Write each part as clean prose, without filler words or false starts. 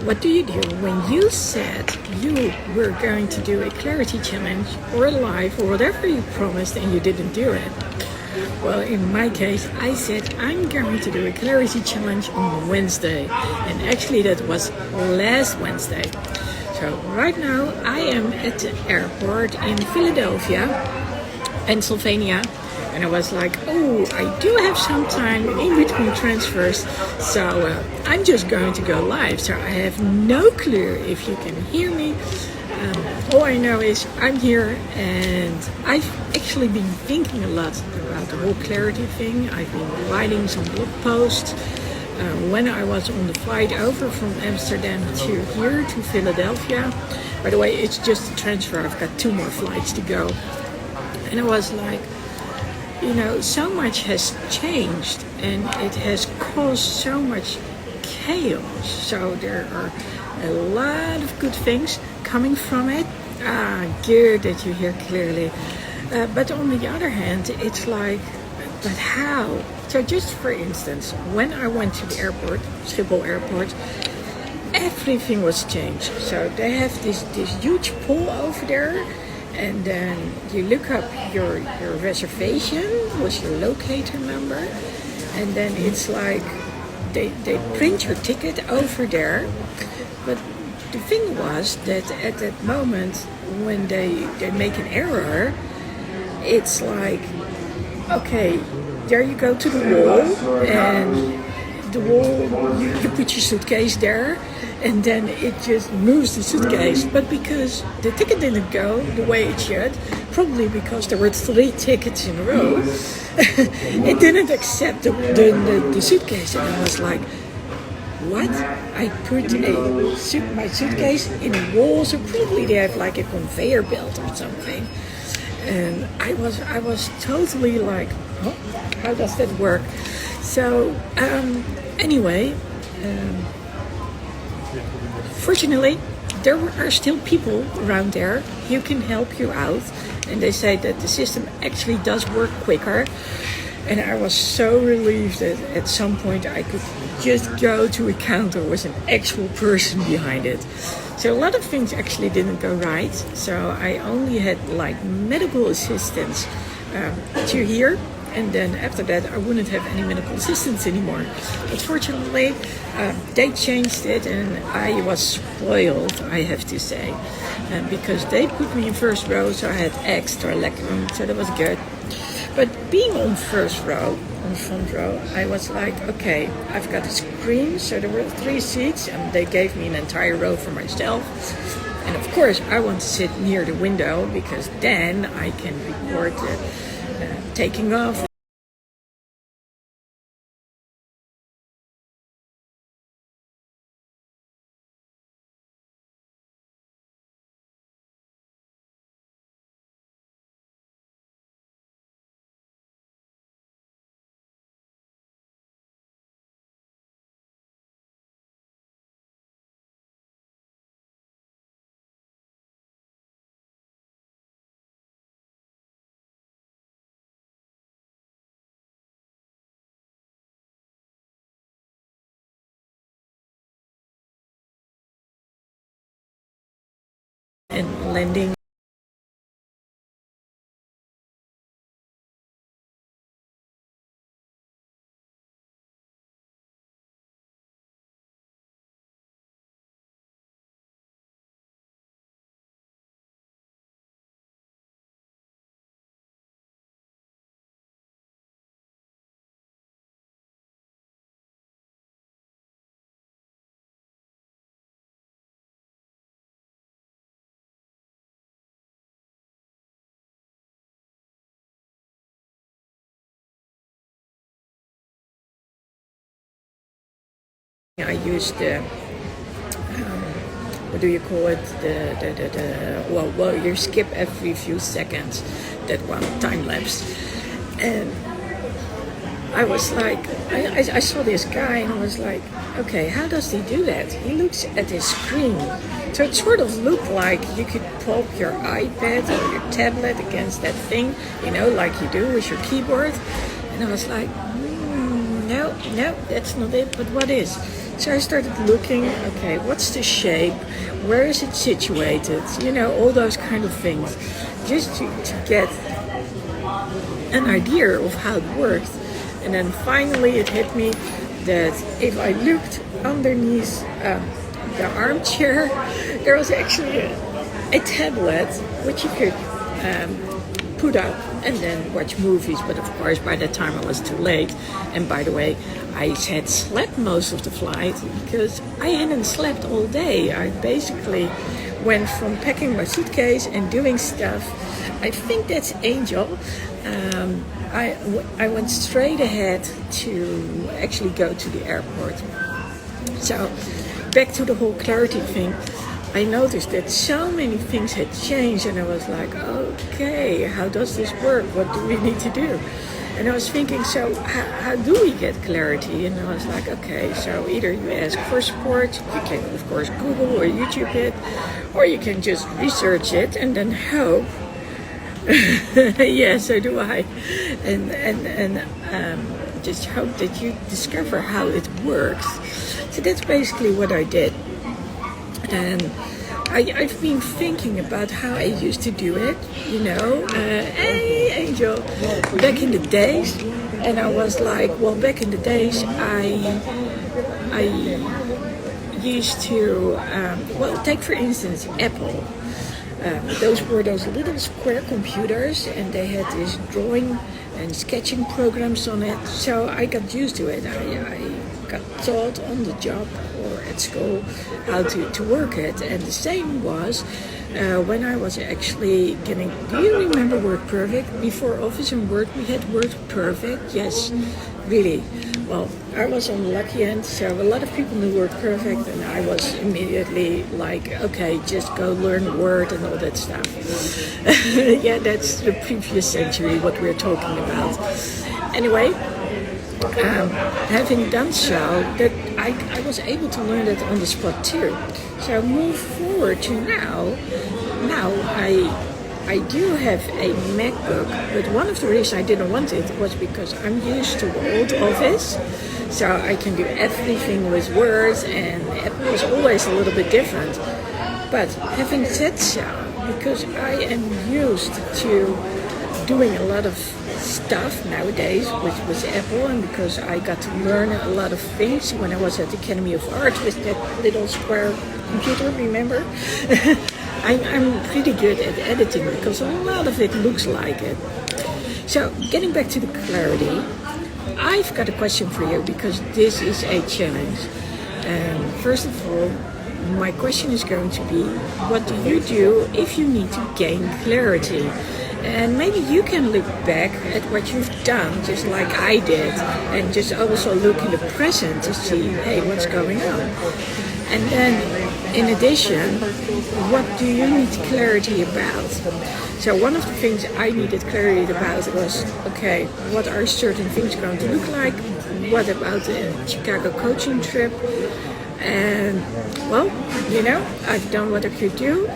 what do you do when you said you were going to do a clarity challenge or a live or whatever you promised and you didn't do it? Well, in my case, I said I'm going to do a clarity challenge on Wednesday, and actually that was last Wednesday. So right now I am at the airport in Philadelphia, Pennsylvania, and I was like, oh, I do have some time in between transfers, so I'm just going to go live. So I have no clue if you can hear me. All I know is I'm here, and I've actually been thinking a lot about the whole clarity thing. I've been writing some blog posts when I was on the flight over from Amsterdam to here to Philadelphia. By the way, it's just a transfer. I've got 2 more flights to go. And I was like, so much has changed, and it has caused so much chaos. So there are a lot of good things coming from it. Good that you hear clearly. But on the other hand, it's like, but how? So just for instance, when I went to the airport, Schiphol Airport, everything was changed. So they have this huge pool over there, and then you look up your reservation with your locator number, and then it's like they print your ticket over there. But the thing was that at that moment when they make an error, it's like, okay, there you go to the wall, and the wall, you put your suitcase there, and then it just moves the suitcase. But because the ticket didn't go the way it should, probably because there were 3 tickets in a row, it didn't accept the suitcase. And I was like, what? I put my suitcase in a wall, so probably they have like a conveyor belt or something. And I was totally like, oh, how does that work? So anyway, fortunately, there are still people around there who can help you out, and they say that the system actually does work quicker. And I was so relieved that at some point I could just go to a counter with an actual person behind it. So a lot of things actually didn't go right. So I only had like medical assistance to here. And then after that, I wouldn't have any medical assistance anymore. But fortunately, they changed it, and I was spoiled, I have to say. Because they put me in first row, so I had extra legroom, so that was good. But being on first row, on front row, I was like, okay, I've got a screen, so there were 3 seats, and they gave me an entire row for myself. And of course, I want to sit near the window, because then I can record taking off. And landing. I used the what do you call it? Well, you skip every few seconds. That one, time lapse. And I was like, I saw this guy, and I was like, okay, how does he do that? He looks at his screen. So it sort of looked like you could pop your iPad or your tablet against that thing, like you do with your keyboard. And I was like, no, that's not it, but what is? So I started looking, okay, what's the shape? Where is it situated? You know, all those kind of things. Just to get an idea of how it worked. And then finally it hit me that if I looked underneath the armchair, there was actually a tablet which you could put up and then watch movies. But of course, by that time I was too late. And by the way, I had slept most of the flight because I hadn't slept all day. I basically went from packing my suitcase and doing stuff. I think that's Angel. I went straight ahead to actually go to the airport. So back to the whole clarity thing. I noticed that so many things had changed and I was like, okay, how does this work? What do we need to do? And I was thinking, so how do we get clarity? And I was like, okay, so either you ask for support, you can of course Google or YouTube it, or you can just research it and then hope. Yeah, so do I. And just hope that you discover how it works. So that's basically what I did. And I've been thinking about how I used to do it, you know. Hey, Angel, back in the days. And I was like, well, back in the days, I used to, take for instance, Apple. Those were those little square computers, and they had this drawing and sketching programs on it. So I got used to it. I got taught on the job or at school how to work it. And the same was when I was actually getting... Do you remember WordPerfect? Before Office and Word, we had WordPerfect. Yes, really. Well, I was on the lucky end, so a lot of people knew WordPerfect, and I was immediately like, okay, just go learn Word and all that stuff. Yeah, that's the previous century, what we're talking about. Anyway, having done so, that I was able to learn that on the spot too. So move forward to now. Now I do have a MacBook, but one of the reasons I didn't want it was because I'm used to old Office, so I can do everything with Word, and Apple is always a little bit different. But having said so, because I am used to doing a lot of stuff nowadays with Apple, and because I got to learn a lot of things when I was at the Academy of Art with that little square computer, remember? I'm pretty good at editing because a lot of it looks like it. So getting back to the clarity, I've got a question for you because this is a challenge. First of all, my question is going to be, what do you do if you need to gain clarity? And maybe you can look back at what you've done, just like I did, and just also look in the present to see, hey, what's going on? And then, in addition, what do you need clarity about? So one of the things I needed clarity about was, okay, what are certain things going to look like? What about the Chicago coaching trip? And, well, you know, I've done what I could do.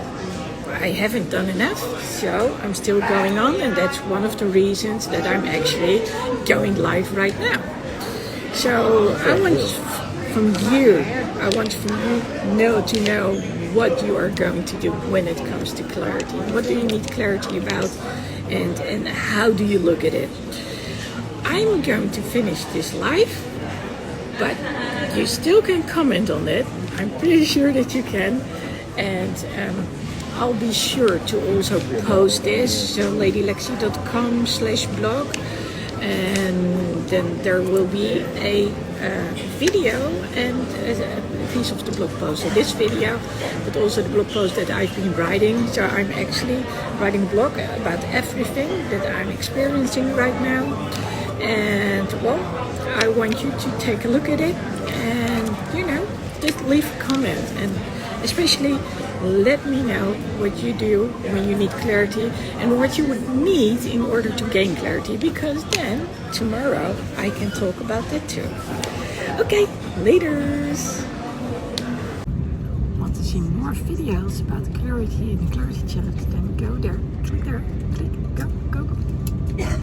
I haven't done enough, so I'm still going on, and that's one of the reasons that I'm actually going live right now. So I want from you to know what you are going to do when it comes to clarity. What do you need clarity about, and how do you look at it? I'm going to finish this live, but you still can comment on it. I'm pretty sure that you can, and I'll be sure to also post this, so ladylexi.com/blog, and then there will be a video and a piece of the blog post. So this video, but also the blog post that I've been writing. So I'm actually writing a blog about everything that I'm experiencing right now. And well, I want you to take a look at it and, you know, just leave a comment, and especially let me know what you do when you need clarity and what you would need in order to gain clarity, because then tomorrow I can talk about that too. Okay, laters! Want to see more videos about clarity and the Clarity Challenge? Then go there, click there, click.